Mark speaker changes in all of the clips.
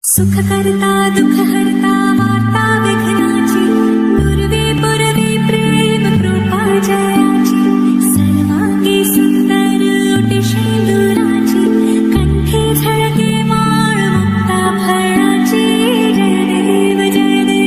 Speaker 1: सुख करता दुख हरता वार्ता विघ्नाची पूर्वी पुरवी प्रेम कृपा जयाची सर्वांगी सुंदर ओटी शेंदुराची कंठी झळके माळ मुक्ता फळाची जय देव जय देव.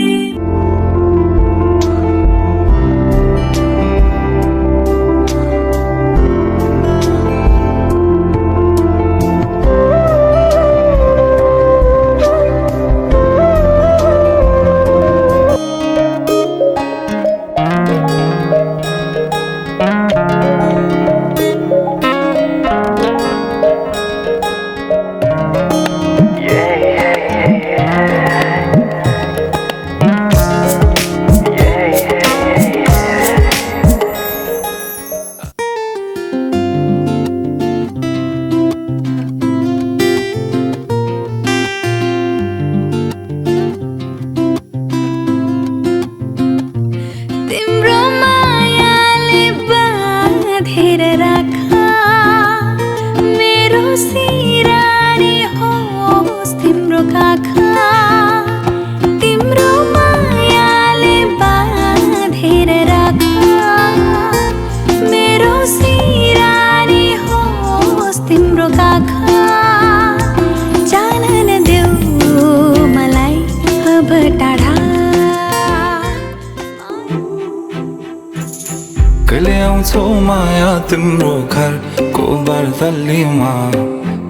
Speaker 2: कहिले आउँछौ माया तिम्रो घरको बर्दलीमा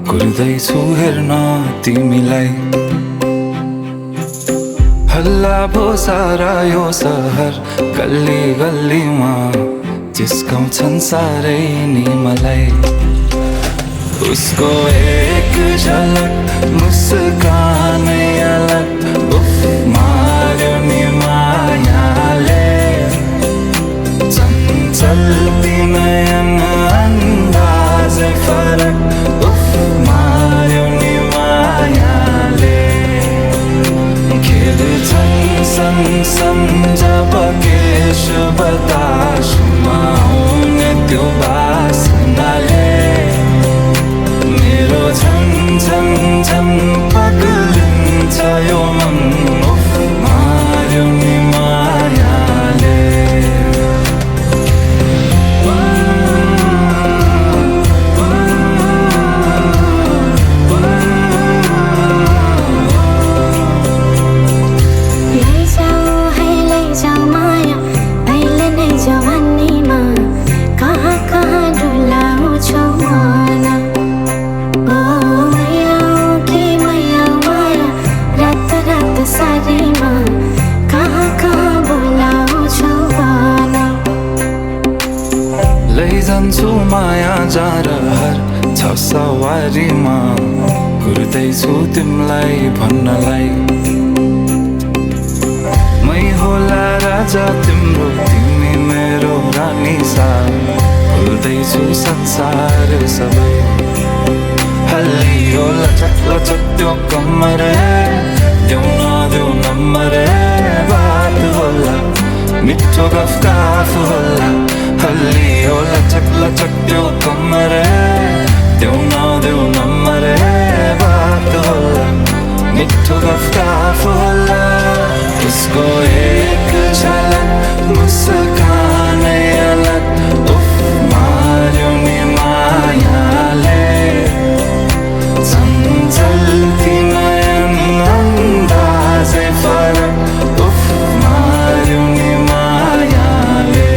Speaker 2: कुर्दैछु हेर्न तिमीलाई. हल्ला भो सारा यो सहर गल्ली गल्लीमा जिस्काउँछन् सारै नि मलाई. उसको एक झलक मुस्कानै अलग उफ मार्यो नि मायाले. चलती नयन अंदाज़े फरक उफ मार्यो नि मायाले. खेल्छन् सँगसँगै जब केश बतासमा आउने त्यो बासनाले मेरो झन् झन् झन् पग्लिन्छ यो मन उफ मार्यो नि मायाले. लैजान्छु माया जहाँ रहर छ सवारीमा कुर्दैछु तिमीलाई भन्नलाई. मै होला राजा तिम्रो तिमी मेरो रानी सा भुल्दैछु संसार सबै. हल्लियो लचक लचक त्यो कम्मर देऊ नदेऊ नम्बर बात होला मिठो गफ होला. हल्लियो लचक लचक त्यो कम्मर देऊ नदेऊ नम्बर बात होला मिठो गफ होला. उसको एक झलक मुस्कानै अलग उफ मार्यो नि मायाले. चल्ती नयन अंदाज़े फरक उफ मार्यो नि मायाले.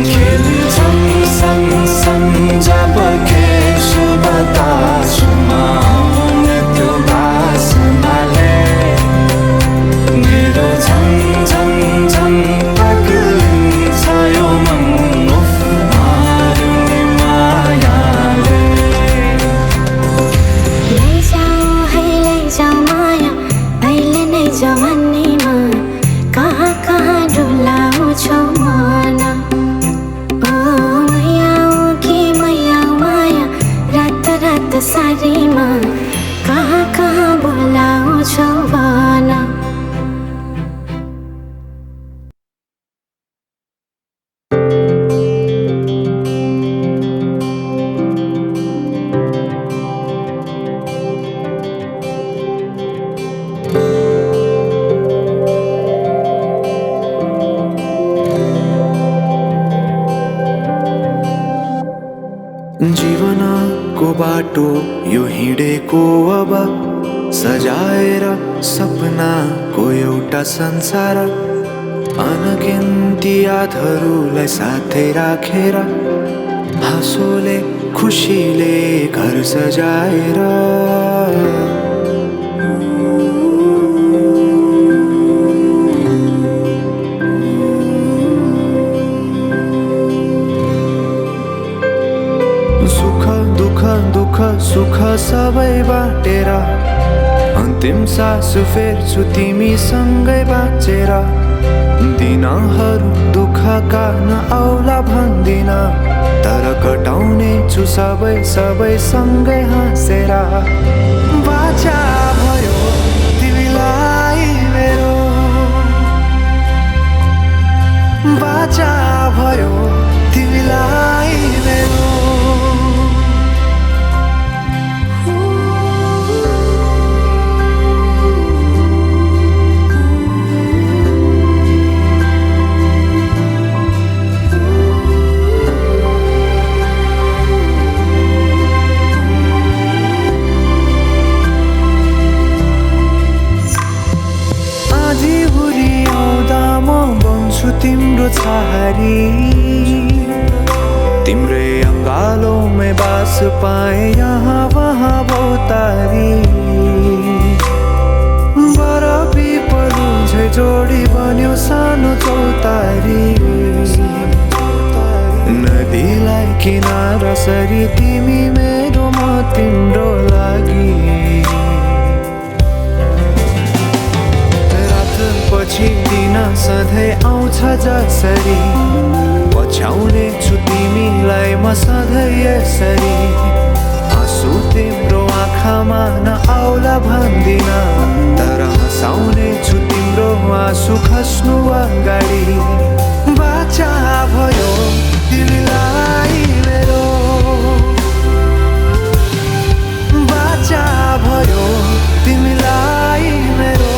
Speaker 2: खेल्छन् सँगसँगै जब केश बतासमा आउने त्यो बासनाले मेरो झन् झन् झन् पग्लिन्छ यो मन उफ मार्यो नि मायाले.
Speaker 3: लैजाऊ माया अहिले नै जवानीमा कहाँ कहाँ डुलाउँछौ मन. रात सारीमा कहाँ कहाँ बोलाउँछौ भन.
Speaker 2: जीवनको बाटो यो हिँडेको अब सजाएर सपनाको एउटा संसार अनगिन्ती यादहरूलाई साथै राखेर हाँसोले खुसीले घर सजाएर सुख दुःख दुःख सुख सबै बाटेर अन्तिम सास फेर्छु तिमीसँगै बाँचेर दिनहरू दुःखका नआउला भन्दिन तर कटाउने छु सबै सबै सँगै हाँसेर बाचा भयो तिमीलाई मेरो बाचा भयो तिमीलाई मेरो तिम्रो छहारी तिम्रै अङ्गालोमै बास पाए यहाँ वहाँ भौतारी बरफी पलु झै जोडी बन्यो सानो चौतारी नदीलाई किनारा सरी तिमी मेरो म तिम्रो लागि पछि दिन सधैँ आउँछ जसरी पछ्याउने छु तिमीलाई म सधैँ यसरी आँसु तिम्रो आँखामा नआउला भन्दिन तर हँसाउने छु तिम्रो आँसु खस्नु अगाडि बाचा भयो तिमीलाई मेरो बाचा भयो तिमीलाई मेरो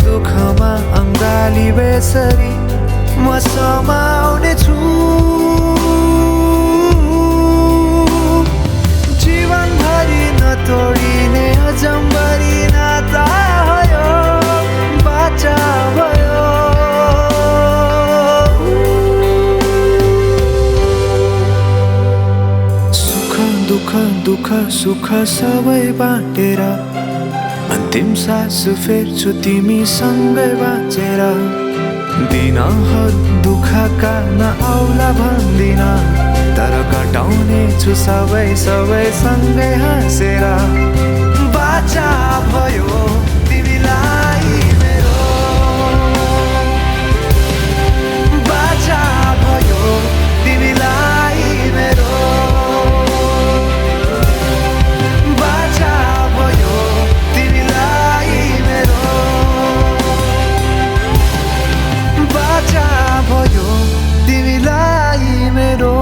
Speaker 2: दुःखमा अङ्गाली बेसरी म समाउने छु जीवनभरि नतोडिने अजम्बरी नाता भयो बाचा भयो सुख दुःख दुःख सुख सबै बाटेर अन्तिम सास फेर्छु तिमीसँगै बाँचेर दिनहरू दुःखका नआउला भन्दिन तर कटाउने छु सबै सबै सँगै हाँसेर बाचा भयो तिमीलाई मेरो बाचा भयो तिमीलाई मेरो भयो तिमीलाई मेरो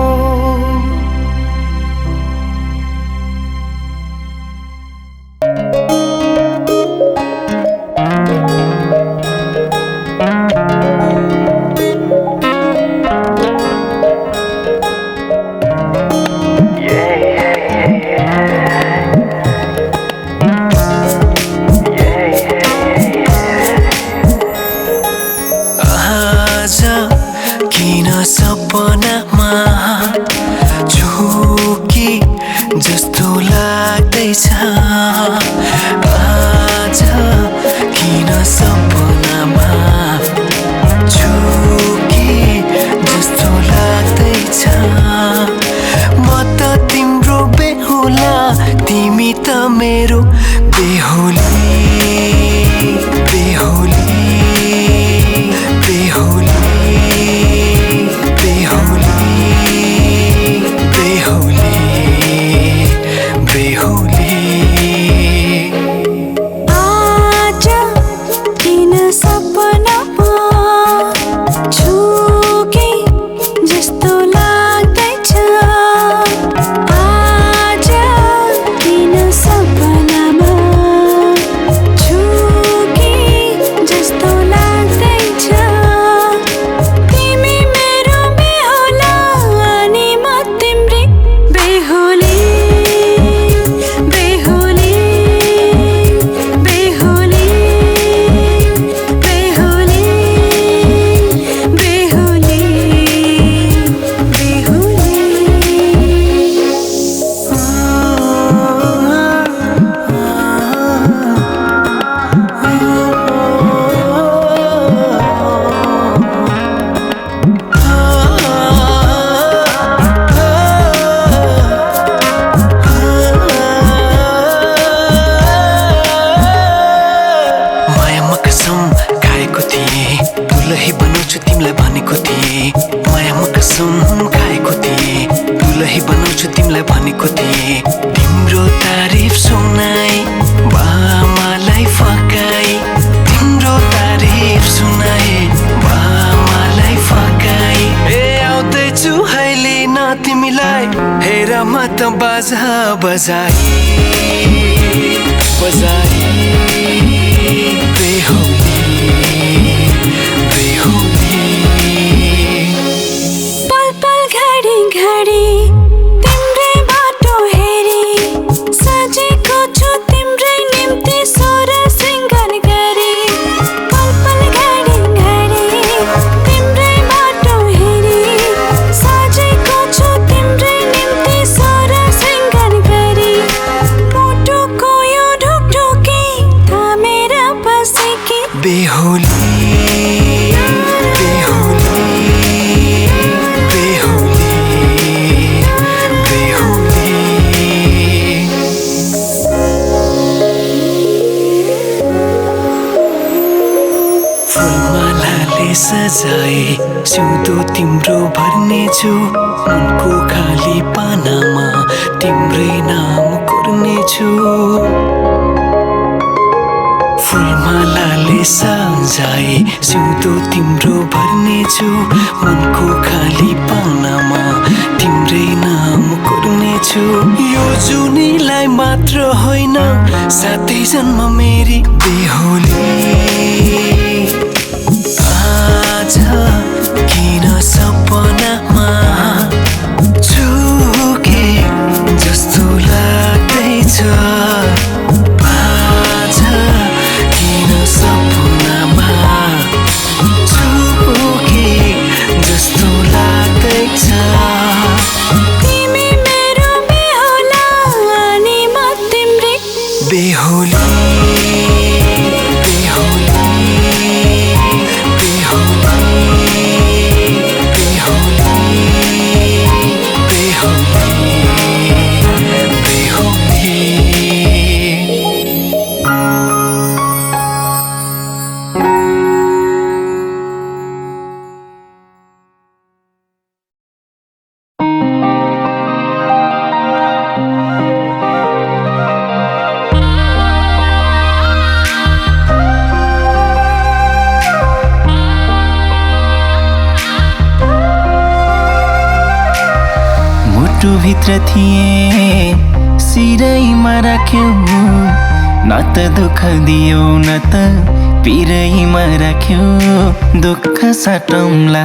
Speaker 4: सपनामा झुकी जस्तो लाग्दैछ आज किन सपनामा झुकी जस्तो लाग्दैछ म त तिम्रो बेहुला तिमी त मेरो बेहुली बेहुली बेहुली बेहुली त बाजा बजाए बजाए बेहुली बेहुली
Speaker 1: पल पल घडी घडी तिम्रै बाटो हेरी सजेको छु तिम्रै निम्ति सोर सिंगार गरी पल पल घडी घडी तिम्रै बाटो हेरी सजेको छु तिम्रै निम्ति सोर सिंगार गरी मुटुको यो ढुकढुकी थामेर बसेकी
Speaker 4: बेहुली बेहुली बेहुली बेहुली फुलमालाले सजाए सिउँदो तिम्रो भर्नेछु उनको खाली पानामा तिम्रै नाम कोर्नेछु फुलमालाले सजाए सिउँदो तिम्रो भर्नेछु मनको खाली पानामा तिम्रै नाम कोर्नेछु यो जुनीलाई मात्र होइन साथै जन्म मेरी बेहुली आज किन सपनामा छुके जस्तो लाग्दैछ आज किन सपनामा छुके जस्तो लाग्दैछ
Speaker 1: तिमी मेरो बेहुला अनि म तिम्रै
Speaker 4: बेहुली बेहुली बेहुली बेहुली बेहुली
Speaker 5: मुटुभित्र थिए सिरैमा राख्यौ न त दुःख दियो न त पिरैमा राख्यौ दुःख साटौँला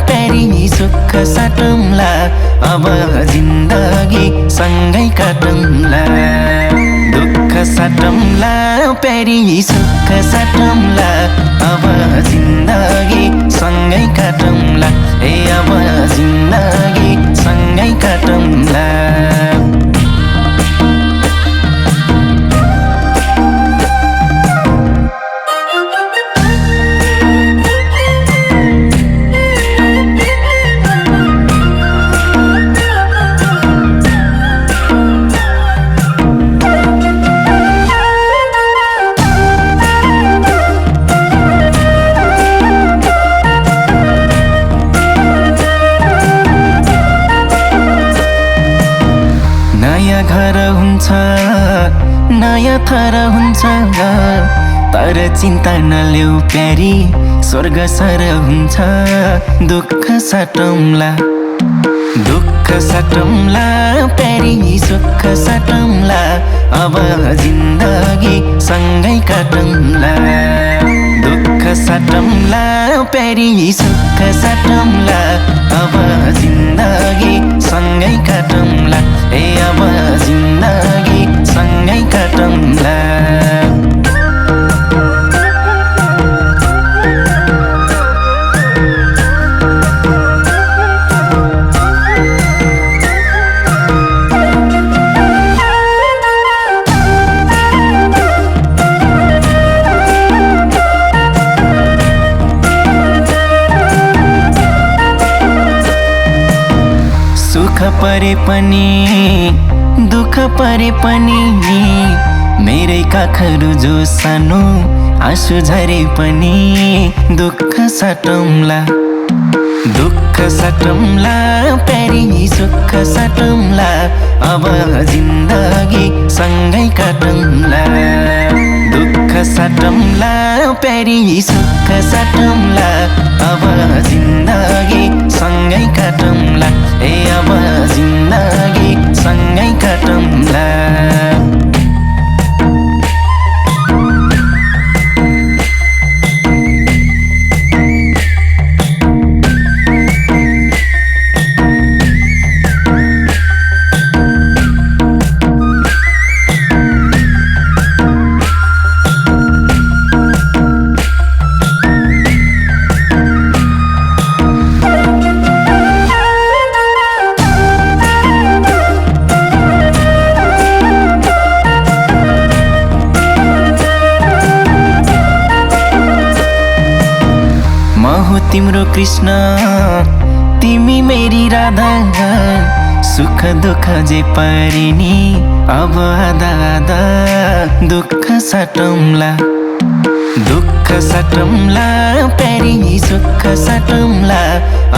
Speaker 5: प्यारी सुख साटौँला अब जिन्दगी सँगै काटौँला दुःख साटौँला प्यारी सुख साटौँला अब जिन्दगी सँगै काटौँला ए अब जिन्दगी सँगै काटौँला नयाँ थर हुन्छ तर चिन्ता नलेऊ प्यारी स्वर्ग सर हुन्छ दुःख साटौँला प्यारी सुख साटौँला अब जिन्दगी सँगै काटौँला दुःख साटौँला प्यारी सुख साटौँला अब जिन्दगी सँगै काटौँला ए अब जिन्दगी सँगै काटौँला सुख परे पनि दुःख परे पनि मेरै काखहरू जो सानो आँसु झरे पनि दुःख साटौँला प्यारी सुख साटौँला अब जिन्दगी सँगै काटौँला दुःख साटौँला प्यारी सुख साटौँला अब जिन्दगी सँगै काटौँला ए अब जिन्दगी सँगै काटौँला तिम्रो कृष्ण तिमी मेरी राधा सुख दुःख जे परिनी अब आधा आधा दुःख साटौँला प्यारी सुख साटौँला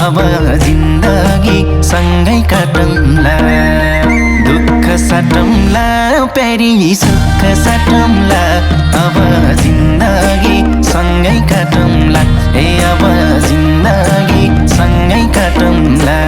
Speaker 5: अब जिन्दगी सँगै काटौँला दुःख साटौँला प्यारी सुख साटौँला अब जिन्दगी सँगै काटौँला ए अब जिन्दगी सँगै काटौँला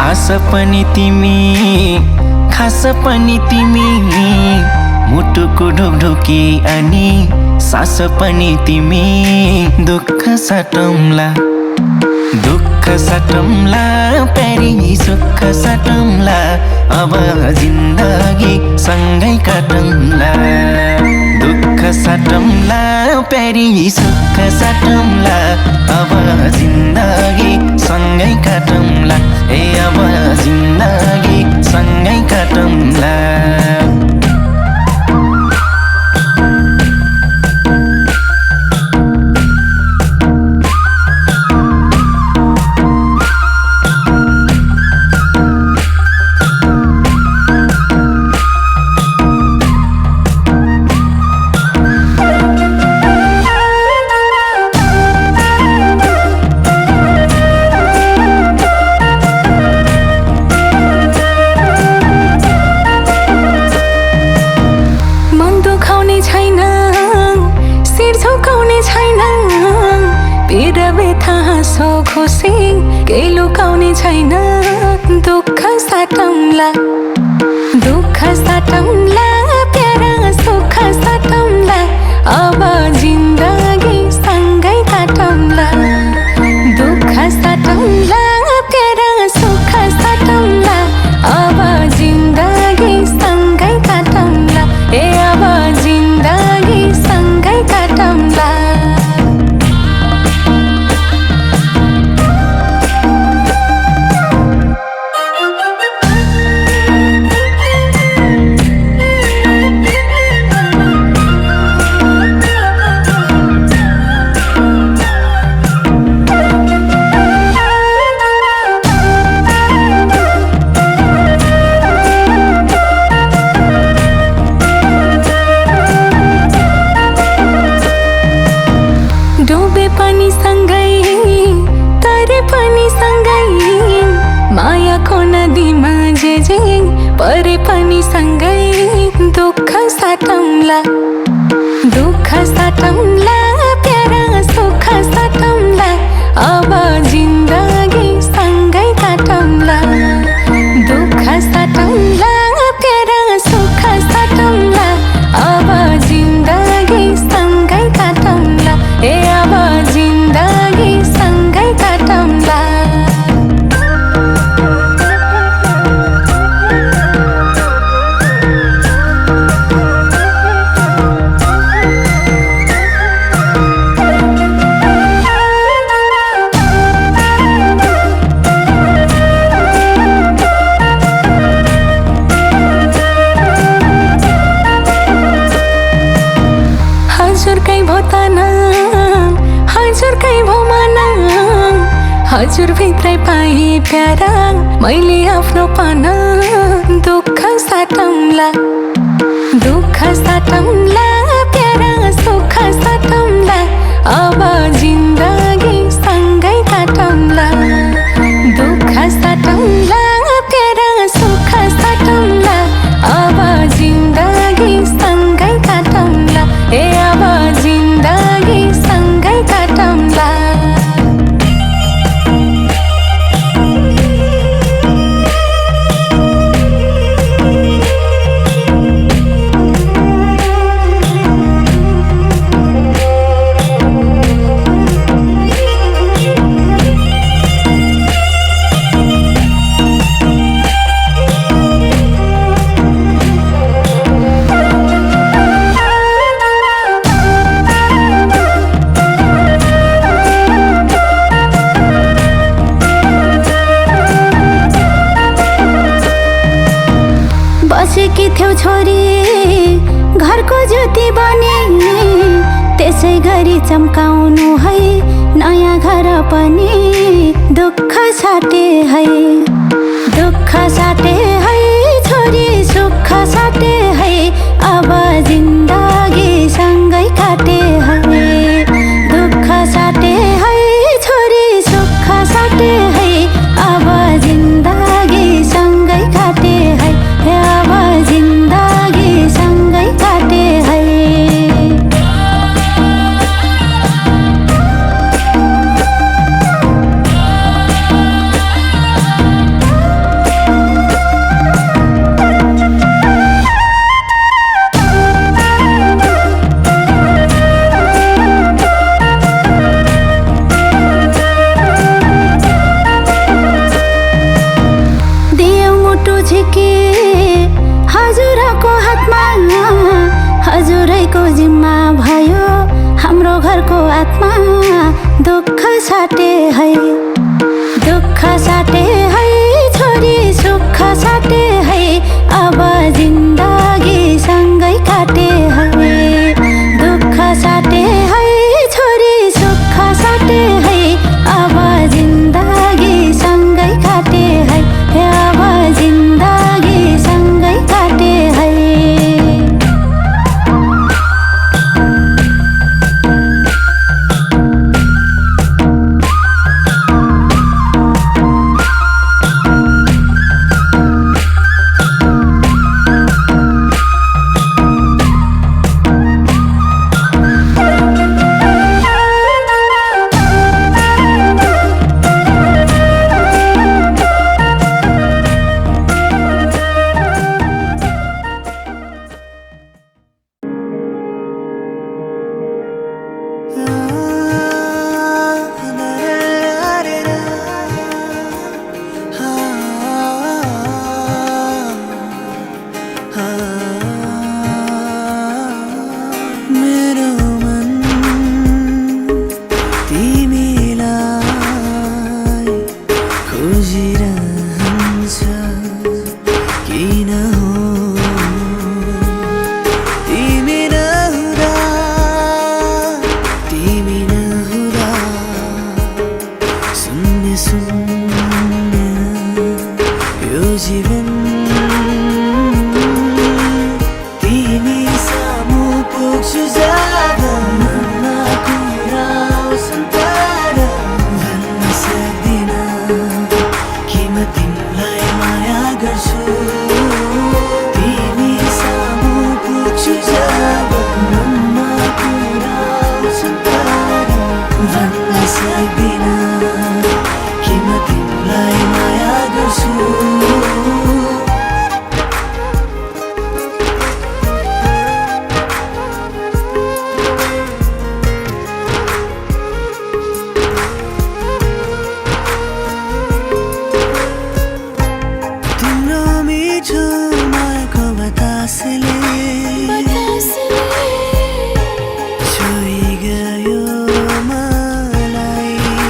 Speaker 5: आस पनि तिमी खास पनि तिमी मुटुको ढोकढोकी अनि सास पनि तिमी दुःख साटौँला प्यारी सुख साटौँला अब जिन्दगी सँगै काटौँला दुःख साटौँला प्यारी सुख साटौँला अब जिन्दगी सँगै काटौँला ए अब जिन्दगी सँगै काटौँला
Speaker 1: खुसी केही लुकाउने छैन दुःख साटौँला प्यारा सुख साटौँला अब जिन्दगी सँगै काटौँला दुःख साटौँला प्यारा सुख साटौँला अब जिन्दगी सँगै काटौँला ए अब जिन्दगी सँगै काटौँला परे पनि सँगै दुःख साटौँला प्यारा सुख साटौँला अब जिन्दगी सँगै काटौँला दुःख साटौँला प्यारा सुख साटौँला अब जिन्दगी सँगै काटौँला ए अब जिन्दगी सँगै काटौँला हजुर भित्रै पाएँ प्यारा मैले आफ्नो पाना दुःख साटौँला प्यारा सुख साटौँला अब जिन्दगी सँगै काटौँला दुःख साटौँला प्यारा सुख साटौँला अब जिन्दगी सँगै काटौँला ए अब जिन्दगी सँगै काटौँला
Speaker 3: बसेकी थियौ छोरी घरको ज्योति बने त्यसै गरी चम्काउनु है नयाँ घर पनि दुःख साटे है छोरी सुख साटे है अब जिन्दगी सँगै काटे है दुःख साटे है छोरी सुख साटे है अब जिन्दगी सँगै काटे है अब जिन्दगी सँगै काटे है हजुरको हातमा हजुरैको जिम्मा भयो हाम्रो घरको आत्मा दुःख साटे है छोरी सुख साटे है अब जिन्दगी सँगै काटे है दुःख साटे है छोरी सुख साटे है अब जिन्दगी सँगै काटे है अब जिन्दगी सँगै काटे है
Speaker 4: छोई गयो मलाई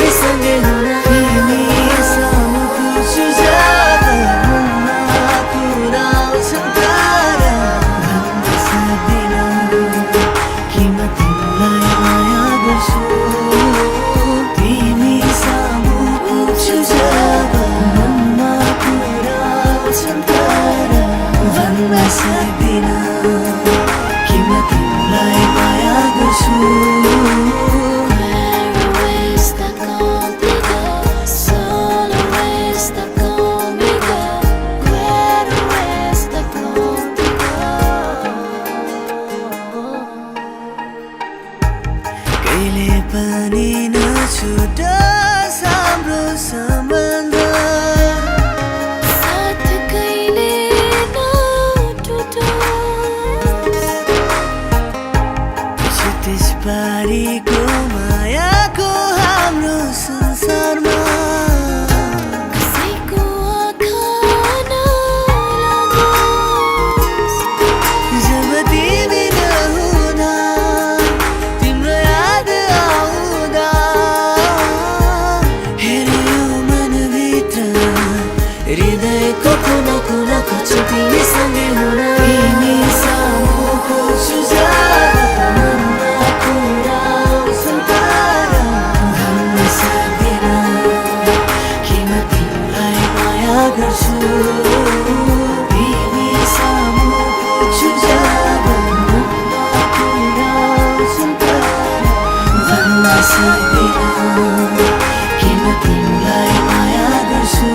Speaker 4: तिमीसँगै हुन तिमी सामु पुग्छु जब मनमा कुरा आउँछन् तारा भन्न सक्दिनँ कि म तिमीलाई माया गर्छु तिमी सामु पुग्छु जब मनमा कुरा आउँछन् तारा भन्न सक्दिनँ कि म तिमीलाई माया गर्छु कहिले पनि नछुटोस् हाम्रो सम्बन्ध
Speaker 1: साथ कहिले नटुटोस्
Speaker 4: छुटेस पारीको मायाको हाम्रो संसारमा
Speaker 1: कसैको आँखा नलागोस्
Speaker 4: जब तिमी नहुँदा तिम्रो याद आउँदा हेऱ्यो मनभित्र हृदयको कुना कुना खोज्छ तिमीसँगै हुन तिमी सामु पुग्छु जब मनमा कुरा आउँछन् तारा भन्न सक्दिनँ कि म तिमीलाई माया गर्छु तिमी सामु पुग्छु जब मनमा कुरा आउँछन् तारा भन्न सक्दिनँ कि म तिमीलाई माया गर्छु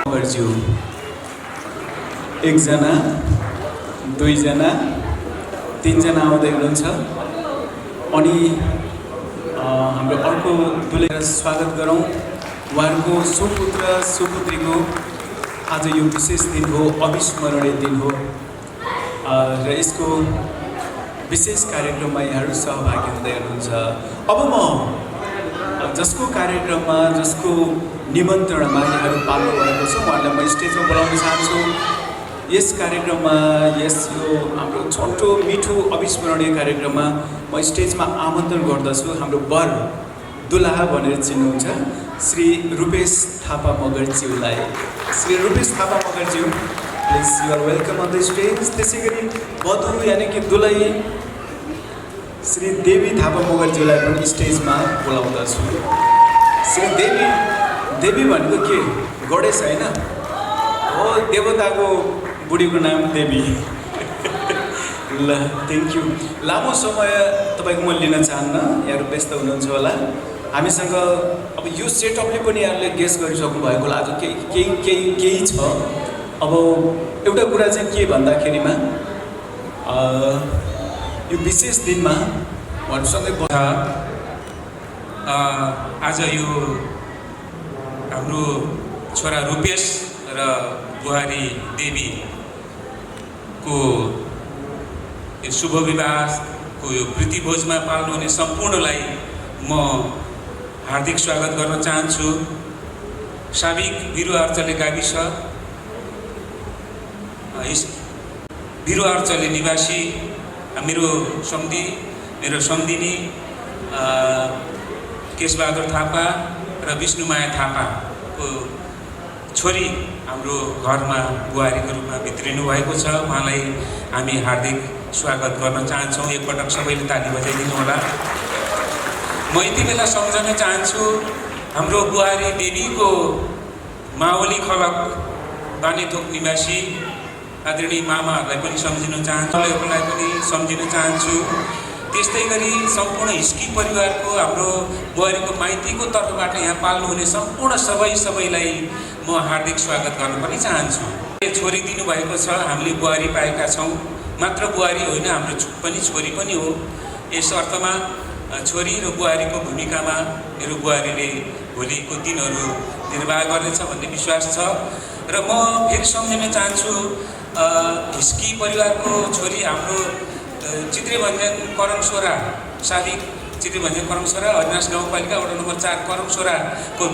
Speaker 6: मगरज्यू एकजना दुईजना तीनजना आउँदै हुनुहुन्छ अनि हाम्रो अर्को दुलेर स्वागत गरौँ उहाँहरूको सुपुत्र सुपुत्रीको आज यो विशेष दिन हो अविस्मरणीय दिन हो र यसको विशेष कार्यक्रममा यहाँहरू सहभागी हुँदै हुनुहुन्छ अब म जसको कार्यक्रममा जसको निमन्त्रणामा यहाँहरू पाल्नु भएको छ उहाँलाई म स्टेजमा बोलाउन चाहन्छु यस कार्यक्रममा यो हाम्रो छोटो मिठो अविस्मरणीय कार्यक्रममा म स्टेजमा आमन्त्रण गर्दछु हाम्रो वर दुलाहा भनेर चिन्नुहुन्छ श्री रूपेश थापा मगरज्यूलाई श्री रूपेश थापा मगरज्यू please you are welcome on the stage त्यसै गरी वधु यानि कि दुलै श्री देवी थापा मगरज्यूलाई पनि स्टेजमा बोलाउँदछु श्री देवी भनेको के गणेश होइन हो देवताको बुढीको नाम देवी ल थ्याङ्क यू लामो समय तपाईँको म लिन चाहन्न यहाँहरू व्यस्त हुनुहुन्छ होला हामीसँग अब यो सेटअपले पनि यहाँहरूले गेस गरिसक्नु भएको होला आज केही छ अब एउटा कुरा चाहिँ के भन्दाखेरिमा यो विशेष दिनमा उहाँहरूसँगै
Speaker 7: आज यो हाम्रो छोरा रूपेश र बुहारी देवीको यो शुभ विवाहको यो प्रीतिभोजमा पाल्नुहुने सम्पूर्णलाई म हार्दिक स्वागत गर्न चाहन्छु। साबिक बिरुवार्चले गाविस बिरुवार्चले निवासी मेरो सम्धिनी केशबहादुर थापा र विष्णुमाया थापाको छोरी हाम्रो घरमा बुहारीको रूपमा भित्रिनु भएको छ। उहाँलाई हामी हार्दिक स्वागत गर्न चाहन्छौँ। एकपटक सबैले ताली बजाइदिनु होला। म यति बेला सम्झन चाहन्छु हाम्रो बुहारी देवीको मावली खलक बानेथोक निवासी आदरणीय मामाहरूलाई पनि सम्झिन चाहन्छु, उहाँलाई पनि सम्झिन चाहन्छु। त्यस्तै गरी सम्पूर्ण हिस्की परिवारको हाम्रो बुहारीको माइतीको तर्फबाट यहाँ पाल्नुहुने सम्पूर्ण सबैलाई म हार्दिक स्वागत गर्न पनि चाहन्छु। छोरी दिनुभएको छ, हामीले बुहारी पाएका छौँ। मात्र बुहारी होइन, हाम्रो पनि छोरी पनि हो। यस अर्थमा छोरी र बुहारीको भूमिकामा मेरो बुहारीले भोलिको दिनहरू निर्वाह गर्नेछ भन्ने विश्वास छ। र म फेरि सम्झिन चाहन्छु हिस्की परिवारको छोरी हाम्रो चित्रेभञ्जन करङसोरा, साबिक चित्रेभञ्जन करङसोरा, हरिनाश गाउँपालिका वडा नम्बर 4 करङसोराको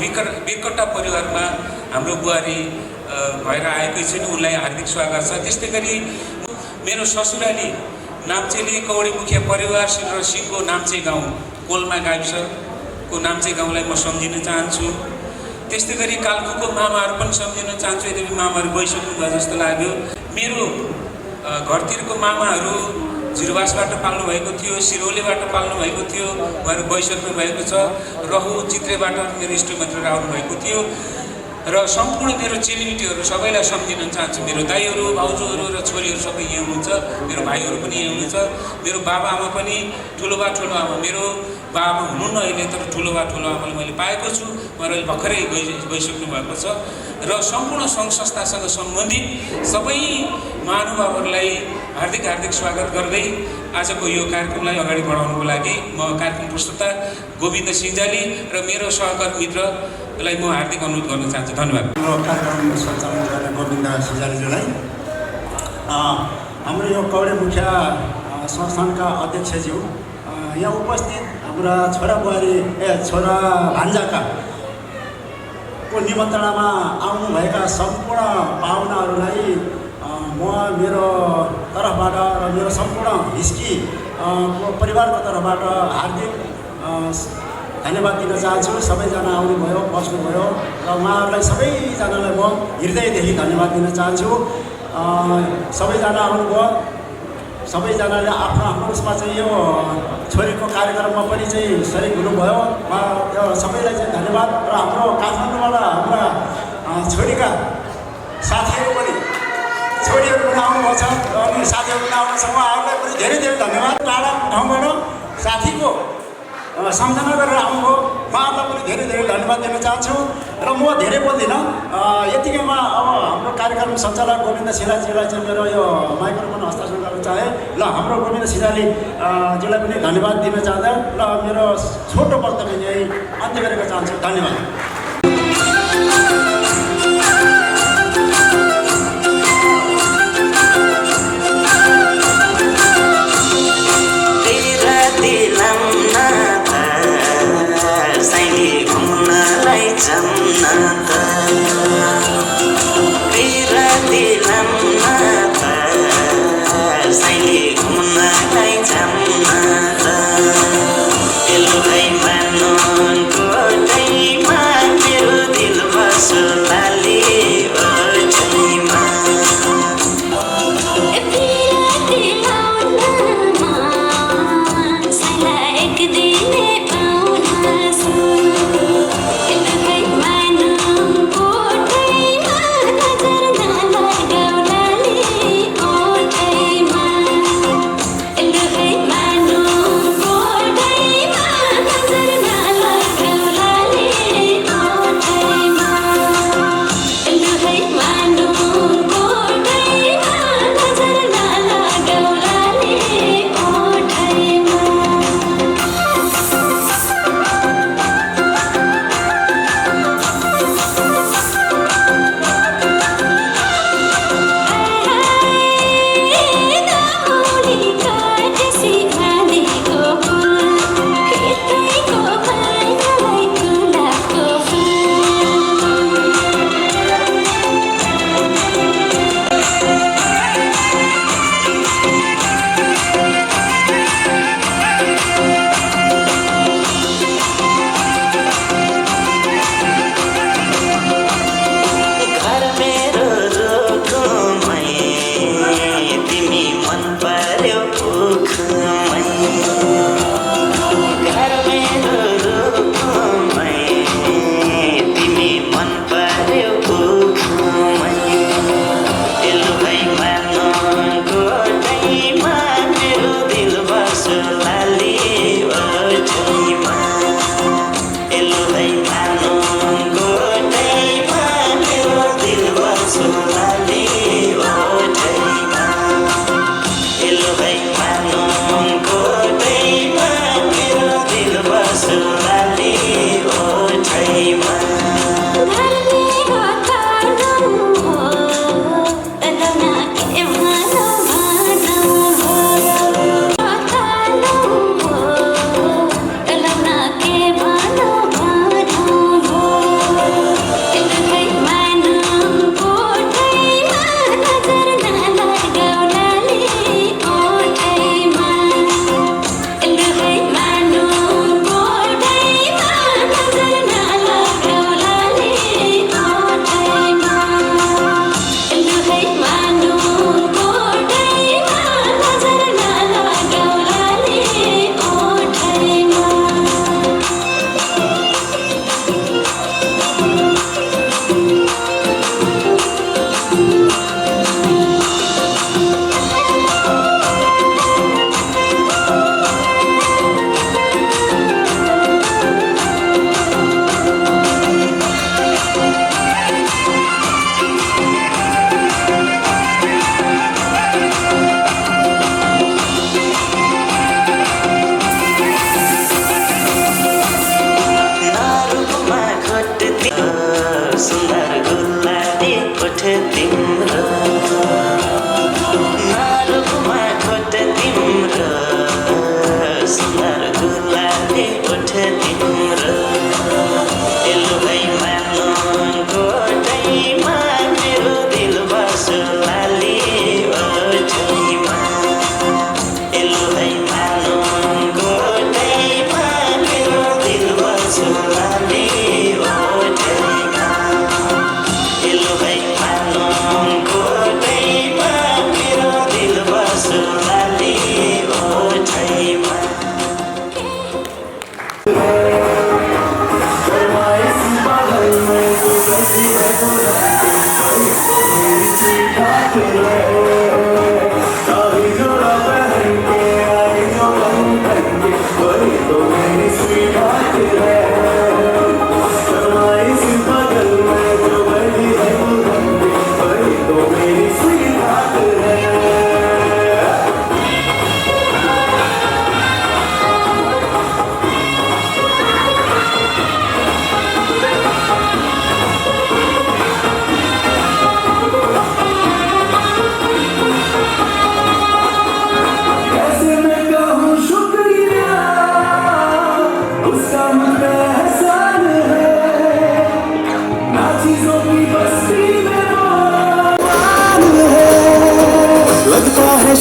Speaker 7: बिरकट्टा परिवारमा हाम्रो बुहारी भएर आएकै छिन्। उनलाई हार्दिक स्वागत छ। त्यस्तै गरी मेरो ससुराली नाम्चेली कौडी मुखिया परिवार र सिङको नाम्चे गाउँ कोलमा गाविसको नाम्चे गाउँलाई म सम्झिन चाहन्छु। त्यस्तै गरी काल्कुको मामाहरू पनि सम्झिन चाहन्छु। यद्यपि मामाहरू गइसक्नु भयो जस्तो लाग्यो। मेरो घरतिरको मामाहरू झिरवासबाट पाल्नु भएको थियो, सिरौलेबाट पाल्नु भएको थियो, उहाँहरू गइसक्नु भएको छ। रहु चित्रेबाट मेरो इष्टमित्रहरू आउनु भएको थियो। र सम्पूर्ण मेरो चेलीबेटीहरू सबैलाई सम्झिन चाहन्छु। मेरो दाइहरू, भाउजूहरू र छोरीहरू सबै यहाँ हुनुहुन्छ। मेरो भाइहरू पनि यहाँ हुनुहुन्छ। मेरो बाबाआमा पनि ठुलोबा ठुलो आमा, मेरो बाबा हुनुहुन्न अहिले, तर ठुलोबा ठुलो आमालाई मैले पाएको छु। उहाँहरू अहिले भर्खरै गइसक्नु भएको छ। र सम्पूर्ण सङ्घ संस्थासँग सम्बन्धित सबै महानुभावहरूलाई हार्दिक स्वागत गर्दै आजको यो कार्यक्रमलाई अगाडि बढाउनको लागि म कार्यक्रम प्रस्तुता गोविन्द सिंजाली र मेरो सहकर्मी मित्रलाई म हार्दिक अनुरोध गर्न चाहन्छु। धन्यवाद।
Speaker 8: कार्यक्रम सञ्चालन गर्ने गोविन्द सिंजालीज्यूलाई, हाम्रो यो कौडे मुखिया संस्थानका अध्यक्षज्यू, यहाँ उपस्थित हाम्रा छोरा भान्जाका को निमन्त्रणामा आउनुभएका सम्पूर्ण पाहुनाहरूलाई म मेरो तर्फबाट र मेरो सम्पूर्ण हिस्की परिवारको तर्फबाट हार्दिक धन्यवाद दिन चाहन्छु। सबैजना आउनुभयो, बस्नुभयो र उहाँहरूलाई सबैजनालाई म हृदयदेखि धन्यवाद दिन चाहन्छु। सबैजना आउनुभयो, सबैजनाले आफ्नो आफ्नो उसमा चाहिँ यो छोरीको कार्यक्रममा पनि चाहिँ सरिक हुनुभयो। त्यो सबैलाई चाहिँ धन्यवाद। र हाम्रो काठमाडौँबाट हाम्रा छोरीका साथीहरू पनि आउनुभएको छ अनि साथीहरू पनि आउनु छ। उहाँहरूलाई पनि धेरै धन्यवाद। टाढा ठाउँबाट साथीको सम्झना गरेर आउनुभयो, उहाँहरूलाई पनि धेरै धन्यवाद दिन चाहन्छु। र म धेरै बोल्दिनँ, यतिकैमा अब हाम्रो कार्यक्रम सञ्चालक गोविन्द सिंजालीजीलाई चाहिँ मेरो यो माइक्रोफोन हस्ताक्षर गर्न चाहे। ल हाम्रो गोविन्द सिंजालीजीलाई पनि धन्यवाद दिन चाहँदा र मेरो छोटो वक्तव्य यही अन्त्य गरेर चाहन्छु। धन्यवाद।
Speaker 9: Ilmu iman non ko dai ma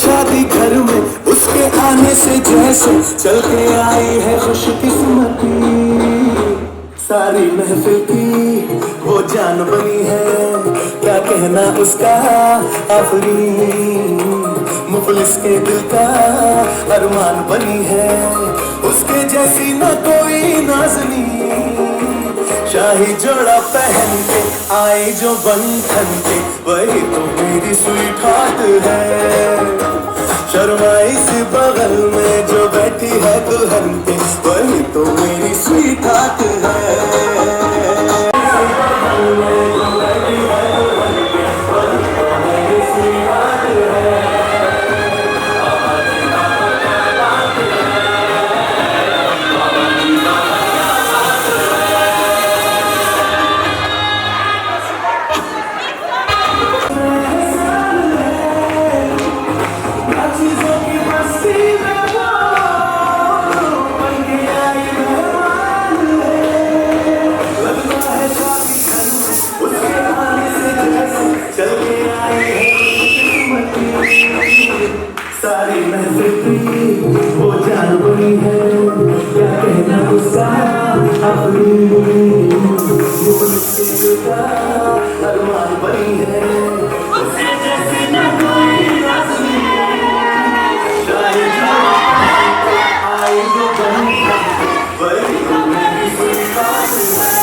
Speaker 2: शादी घर में उसके आने से जैसे चल के आई है खुशकिस्मती। सारी महफिल की वो जान बनी है, क्या कहना उसका आफरीन। मुफलिस के दिल का अरमान बनी है, उसके जैसी न कोई नाज़नी। शाही जोड़ा पहन के आई जो बंधन के, वही तो मेरी स्वीट हार्ट है। शर्माई सी बगल में जो बैठी है दुल्हन के, वही तो मेरी स्वीट हार्ट है। सारी महफिल की वो जान बनी है, क्या कहना उसका आफरीन। मुफलिस के दिल का अरमान बनी है, उसके जैसी न कोई नाज़नी। शाही जोड़ा आई जो बनी है, वही तो मेरी स्वीट हार्ट है।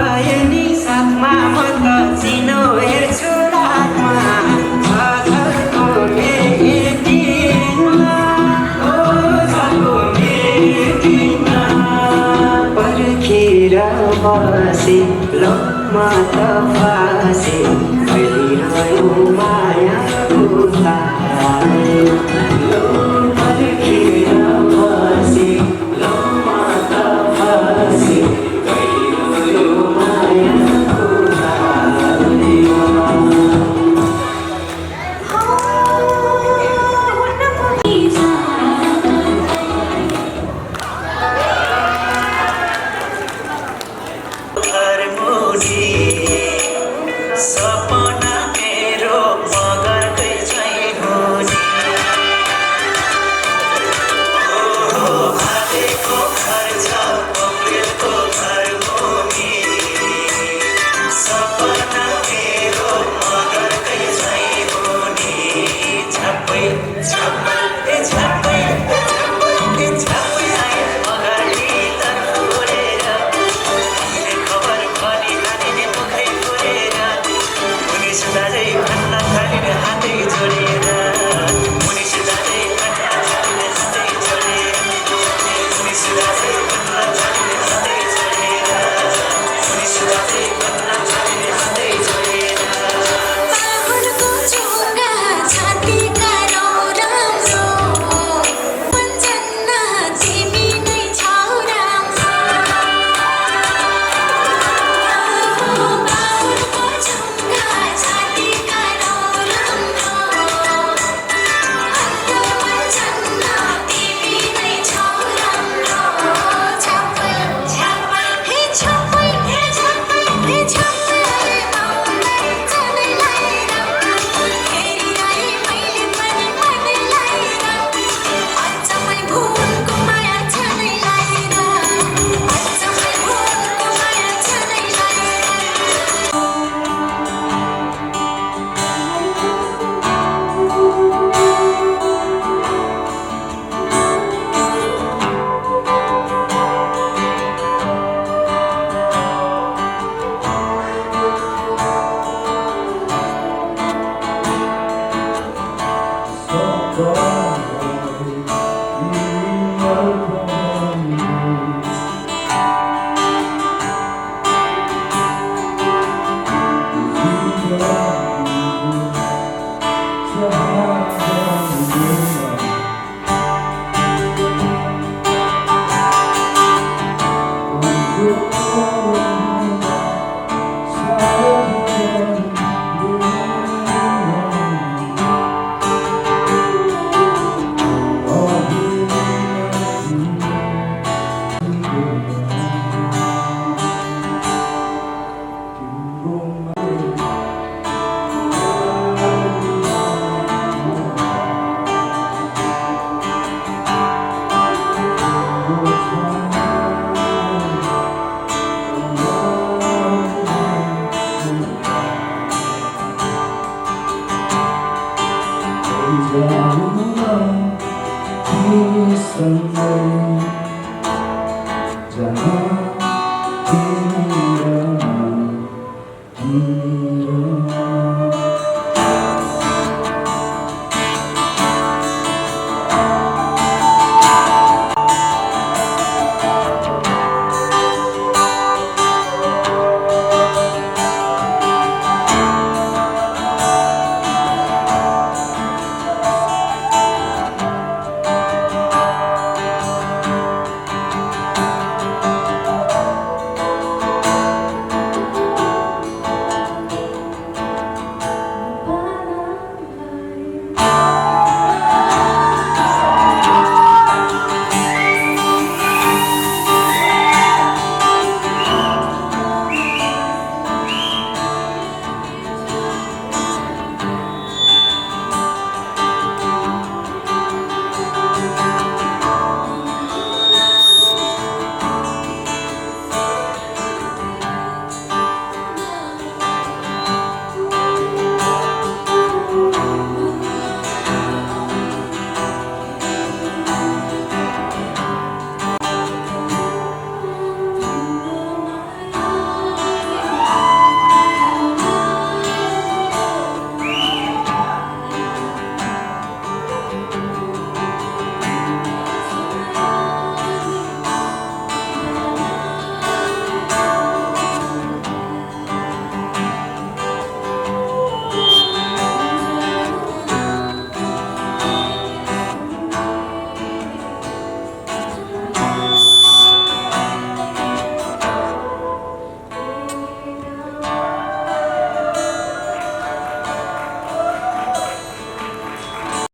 Speaker 4: भए नि साथमा म त चिनो हेर्छु रातमा झलको मेटिनमा ओ झलको मेटिनमा पर्खेर बसे ल म त फासे फैलिरह्यो मायाको तार